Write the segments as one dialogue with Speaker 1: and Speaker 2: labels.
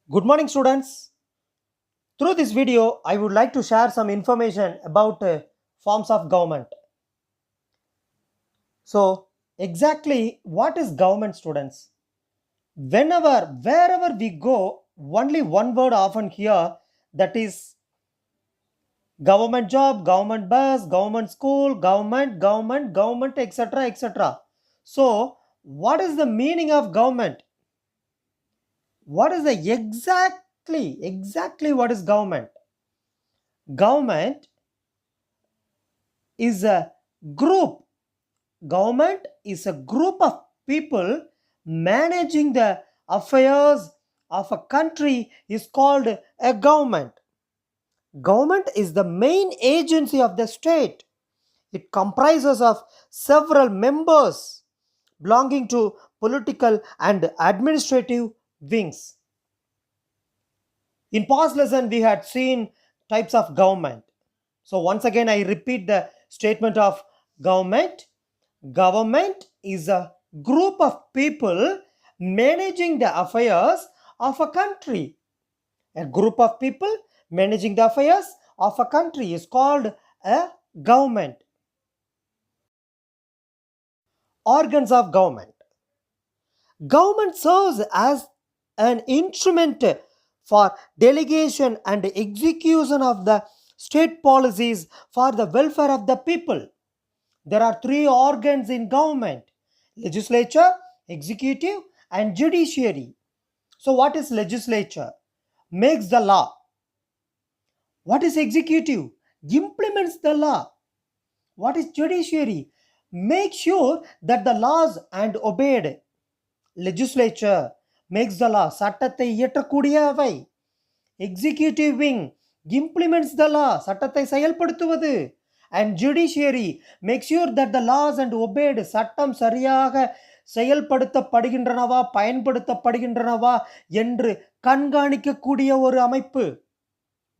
Speaker 1: Good morning, students. Through this video, I would like to share some information about forms of government. So, exactly what is government, students? Wherever we go, only one word often here, that is government job, government bus, government school, government, etc., etc. So, what is the meaning of government? What is the exactly what is government? Government is a group. Government is a group of people managing the affairs of a country is called a government. Government is the main agency of the state. It comprises of several members belonging to political and administrative wings. In past lesson we had seen types of government. So once again I repeat the statement of government. Government is a group of people managing the affairs of a country. A group of people managing the affairs of a country is called a government. Organs of government. Government serves as an instrument for delegation and execution of the state policies for the welfare of the people. There are three organs in government: legislature, executive, and judiciary. So, what is legislature? Makes the law. What is executive? Implements the law. What is judiciary? Make sure that the laws and obeyed. Legislature makes the law. சட்டத்தை இயற்றக்கூடிய அவை. Executive wing implements the law. சட்டத்தை செயல்படுத்துவது. And judiciary makes sure that the laws and obeyed. சட்டம் சரியாக செயல்படுத்தப்படுகின்றனவா பயன்படுத்தப்படுகின்றனவா என்று கண்காணிக்கக்கூடிய ஒரு அமைப்பு.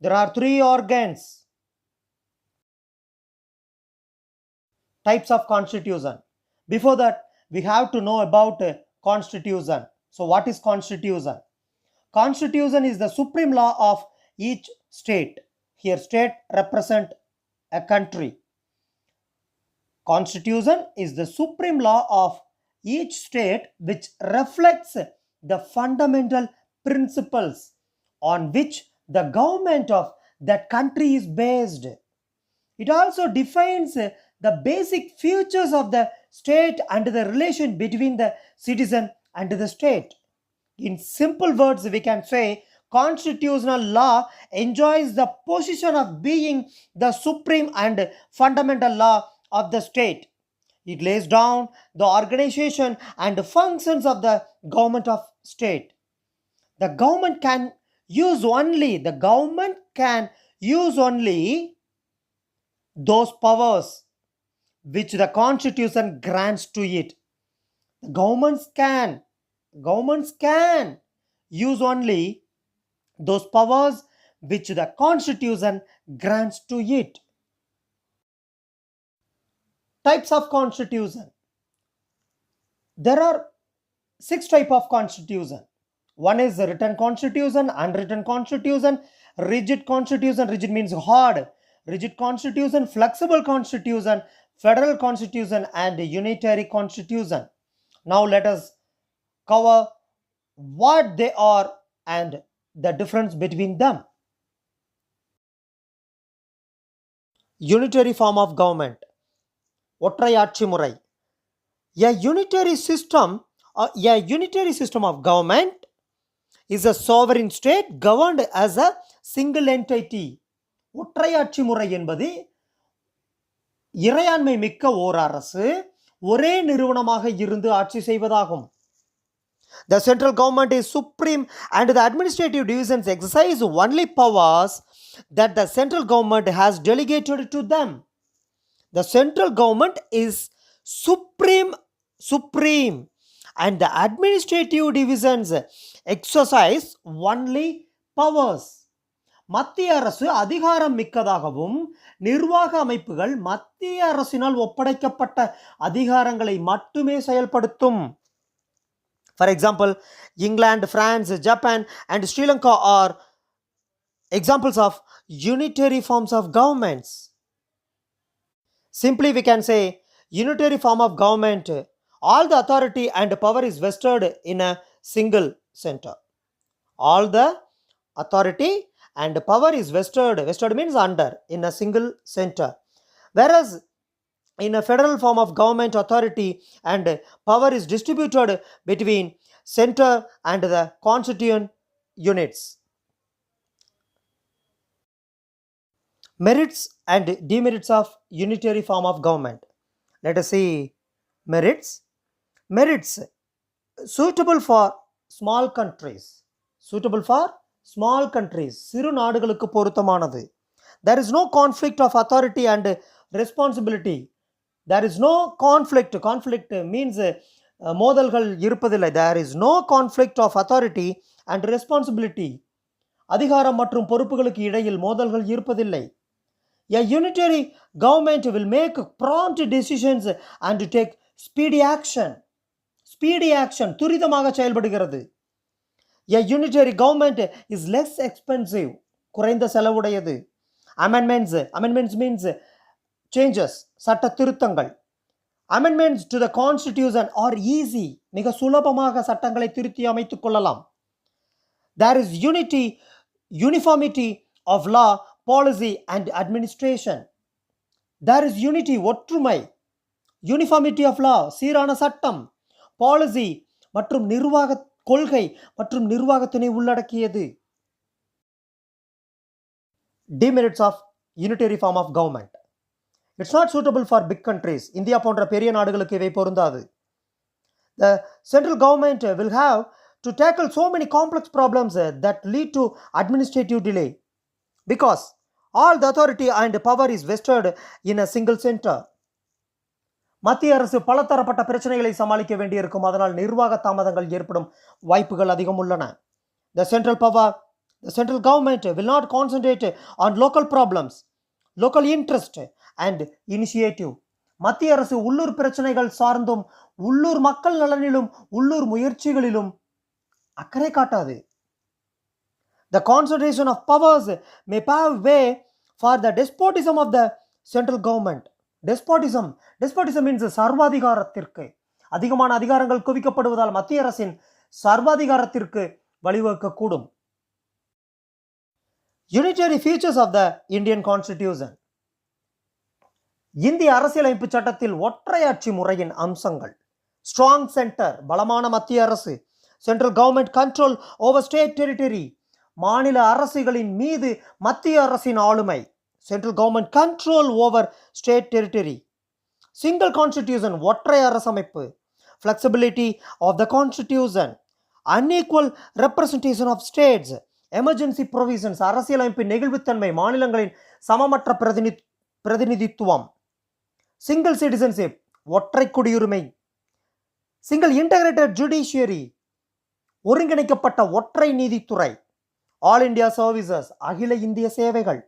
Speaker 1: There are three organs. Types of constitution. Before that, we have to know about constitution. So what is constitution? Constitution is the supreme law of each state. Here state represent a country. Constitution is the supreme law of each state which reflects the fundamental principles on which the government of that country is based. It also defines the basic features of the state and the relation between the citizen and the state. In simple words, we can say constitutional law enjoys the position of being the supreme and fundamental law of the state. It lays down the organization and functions of the government of state. The government can use only those powers which the constitution grants to it. Governments can use only those powers which the constitution grants to it. Types of constitution. There are 6 types of constitution. One is written constitution, unwritten constitution, rigid constitution. Rigid means hard. Rigid constitution, flexible constitution, federal constitution, and unitary constitution. Now let us cover what they are and the difference between them. Unitary form of government. ஒற்றையாட்சி முறை. A unitary system of government is a sovereign state governed as a single entity. ஒற்றையாட்சி முறை என்பது இறையாண்மை மிக்க ஓர் அரசு ஒரே நிறுவனமாக இருந்து ஆட்சி செய்வதாகும். The central government is supreme and the administrative divisions exercise only powers that the central government has delegated to them. The central government is supreme and the administrative divisions exercise only powers. மத்திய அரசு அதிகாரம் மிக்கதாகவும் நிர்வாக அமைப்புகள் மத்திய அரசினால் ஒப்படைக்கப்பட்ட அதிகாரங்களை மட்டுமே செயல்படுத்தும். For example, England, France, Japan, and Sri Lanka are examples of unitary forms of governments. Simply, we can say unitary form of government, all the authority and power is vested in a single center. All the authority and power is vested means under, in a single center. Whereas in a federal form of government, authority and power is distributed between center and the constituent units. Merits and demerits of unitary form of government. Let us see merits. Merits suitable for small countries. Suitable for small countries. சிறு நாடுகளுக்கு பொருத்தமானது. There is no conflict of authority and responsibility. There is no conflict. Conflict means மோதல்கள் இருப்பதில்லை. There is no conflict of authority and responsibility. அதிகாரம் மற்றும் பொறுப்புகளுக்கு இடையில் மோதல்கள் இருப்பதில்லை. A unitary government will make prompt decisions and take speedy action. Speedy action, துரிதமாக செயல்படுகிறது. A unitary government is less expensive, குறைந்த செலவுடையது. Amendments means changes, சட்ட திருத்தங்கள். Amendments to the constitution are easy, மிக சுலபமாக சட்டங்களை திருத்தி அமைத்துக் கொள்ளலாம். There is uniformity of law, policy and administration. There is unity, ஒற்றுமை. Uniformity of law, சீரான சட்டம். Policy மற்றும் நிர்வாக கொள்கை மற்றும் நிர்வாகத்தினை உள்ளடக்கியது. Demerits of unitary form of government. It's not suitable for big countries. India போன்ற பெரிய நாடுகளுக்கு இவை பொருந்தாது. The central government will have to tackle so many complex problems that lead to administrative delay because all the authority and power is vested in a single center. மத்திய அரசு பலதரப்பட்ட பிரச்சனைகளை சமாளிக்க வேண்டியிருக்கும், அதனால் நிர்வாக தாமதங்கள் ஏற்படும் வாய்ப்புகள் அதிகம் உள்ளன. The central government will not concentrate on local problems, local interest and initiative. மத்திய அரசு உள்ளூர் பிரச்சனைகள் சார்ந்தும் உள்ளூர் மக்கள் நலனிலும் உள்ளூர் முயற்சிகளிலும் அக்கறை காட்டாது. The concentration of powers may pave way for the despotism of the central government. Despotism means சர்வாதிகாரத்திற்கு, அதிகமான அதிகாரங்கள் குவிக்கப்படுவதால் மத்திய அரசின் சர்வாதிகாரத்திற்கு வழிவகுக்கக்கூடும். Unitary features of the Indian Constitution. இந்திய அரசியலமைப்பு சட்டத்தில் ஒற்றையாட்சி முறையின் அம்சங்கள். ஸ்ட்ராங் சென்டர், பலமான மத்திய அரசு. Central government control over state territory, மாநில அரசுகளின் மீது மத்திய அரசின் ஆளுமை. Central government control over state territory. Single constitution, ஒற்றை அரசமைப்பு. Flexibility of the constitution. Unequal representation of states. Emergency provisions, அரசியலமைப்பின் நெகிழ்வுத்தன்மை, மாநிலங்களின் சமமற்ற பிரதிநிதித்துவம். சிங்கிள் சிட்டிசன்ஷிப், ஒற்றை குடியுரிமை. சிங்கிள் இன்டகிரேட்டட் ஜுடிஷியரி, ஒருங்கிணைக்கப்பட்ட ஒற்றை நீதித்துறை. ஆல் இந்தியா சர்வீசஸ், அகில இந்திய சேவைகள்.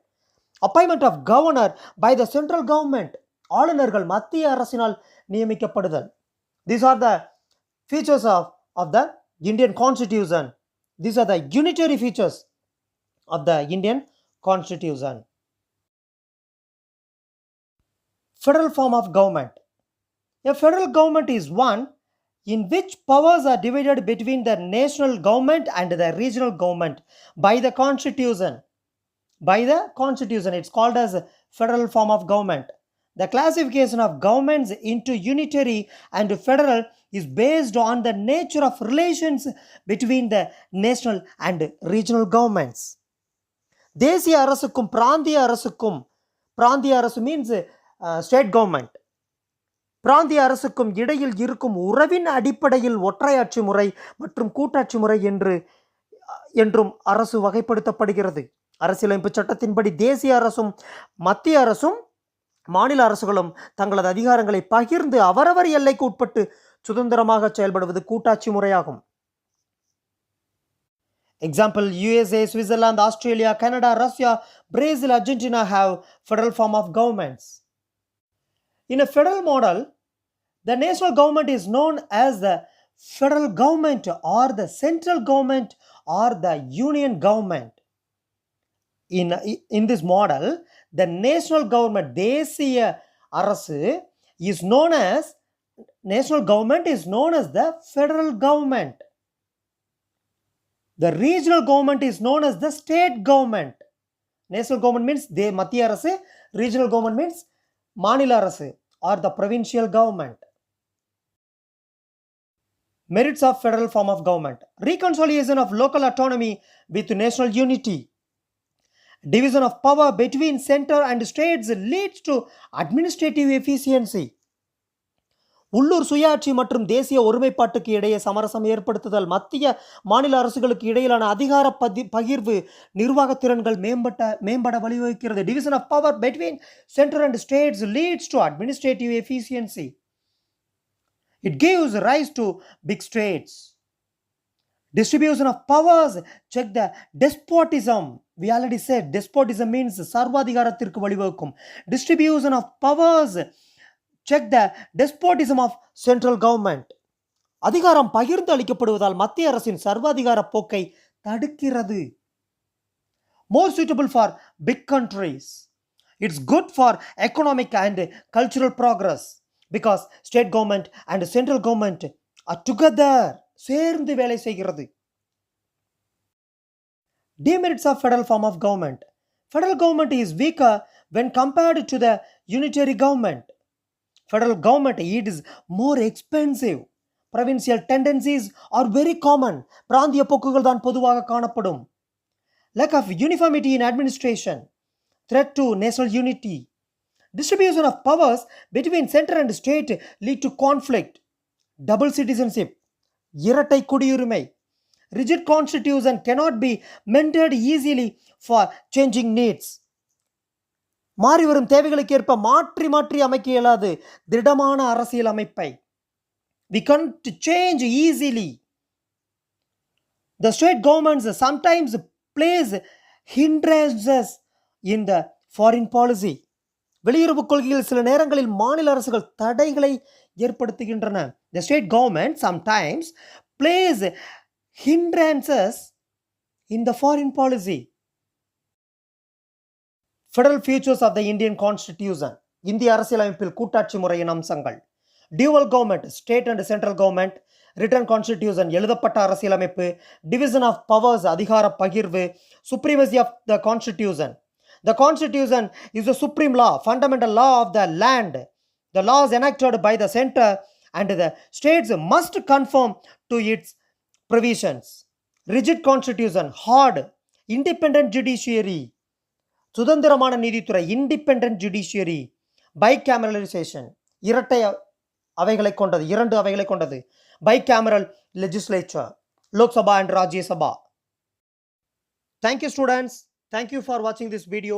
Speaker 1: Appointment of governor by the central government, ஆளுநர்கள் மத்திய அரசினால் நியமிக்கப்படுதல். These are the features of the Indian Constitution. These are the unitary features of the Indian Constitution. Federal form of government. A federal government is one in which powers are divided between the national government and the regional government by the Constitution. It's called as federal form of government. The classification of governments into unitary and federal is based on the nature of relations between the national and regional governments. தேசிய அரசுக்கும் பிராந்திய அரசு means state government. பிராந்திய அரசுக்கும் இடையில் இருக்கும் உறவின் அடிப்படையில் ஒற்றையாட்சி முறை மற்றும் கூட்டாட்சி முறை என்றும் அரசு வகைப்படுத்தப்படுகிறது. அரசியலமைப்பு சட்டத்தின்படி தேசிய அரசும் மத்திய அரசும் மாநில அரசுகளும் தங்களது அதிகாரங்களை பகிர்ந்து அவரவர் எல்லைக்கு உட்பட்டு சுதந்திரமாக செயல்படுவது கூட்டாட்சி முறையாகும். Example, USA, Switzerland, Australia, Canada, Russia, Brazil, Argentina have federal form of governments. In a federal model, the national government is known as the federal government or the central government or the union government. In this model, the national government, தேசிய அரசு, is known as national government is known as the federal government. The regional government is known as the state government. National government means மத்திய அரசு, regional government means மாநில அரசு or the provincial government. Merits of federal form of government: reconciliation of local autonomy with national unity. Division of power between center and states leads to administrative efficiency. உள்ளூர் சுயாட்சி மற்றும் தேசிய ஒருமைப்பாட்டுக்கு இடையே சமரசம் ஏற்படுத்துதல், மத்திய மாநில அரசுகளுக்கு இடையிலான அதிகார பகிர்வு நிர்வாகத்திறன்கள் மேம்பட வழிவகுக்கிறது. Division of power between center and states leads to administrative efficiency. It gives rise to big states. Distribution of powers, check the despotism. We already said despotism means சர்வாதிகாரத்திற்கு வழிவகுக்கும். Distribution of powers, check the despotism of central government. அதிகாரம் பகிர்ந்து அளிக்கப்படுவதால் மத்திய அரசின் சர்வாதிகார போக்கை தடுக்கிறது. More suitable for big countries. It's good for economic and cultural progress because state government and central government are together, சேர்ந்து வேலை செய்கிறது. Demerits of federal form of government. Federal government is weaker when compared to the unitary government. Federal government, it is more expensive. Provincial tendencies are very common. பிராந்திய போக்குகள் தான் பொதுவாக காணப்படும். Lack of uniformity in administration. Threat to national unity. Distribution of powers between center and state lead to conflict. Double citizenship. இரட்டை குடியுரிமை. Rigid constitution cannot be mended easily for changing needs. மாறி வரும் தேவைகளுக்கு ஏற்ப மாற்றி அமைக்க இயலாது திடமான அரசியல் அமைப்பை. We can't change easily. The state governments sometimes place hindrances in the foreign policy. வெளியுறவு கொள்கையில் சில நேரங்களில் மாநில அரசுகள் தடைகளை ஏற்படுத்துகின்றன. The state government sometimes place hindrances in the foreign policy. Federal features of the Indian Constitution. இந்திய அரசியலமைப்பில் கூட்டாட்சி முறையின் அம்சங்கள். Dual government, state and central government. Written constitution, எழுதப்பட்ட அரசியலமைப்பு. Division of powers, அதிகார பகிர்வு. Supremacy of the constitution. The constitution is the supreme law, fundamental law of the land. The laws enacted by the center and the states must conform to its provisions. Rigid constitution, hard. Independent judiciary. சுதந்திரமான நீதித்துறை, independent judiciary. Bicameralization, இரட்டை அவைகளை கொண்டது, இரண்டு அவைகளை கொண்டது. Bicameral legislature, Lok Sabha and Rajya Sabha. Thank you students. Thank you for watching this video.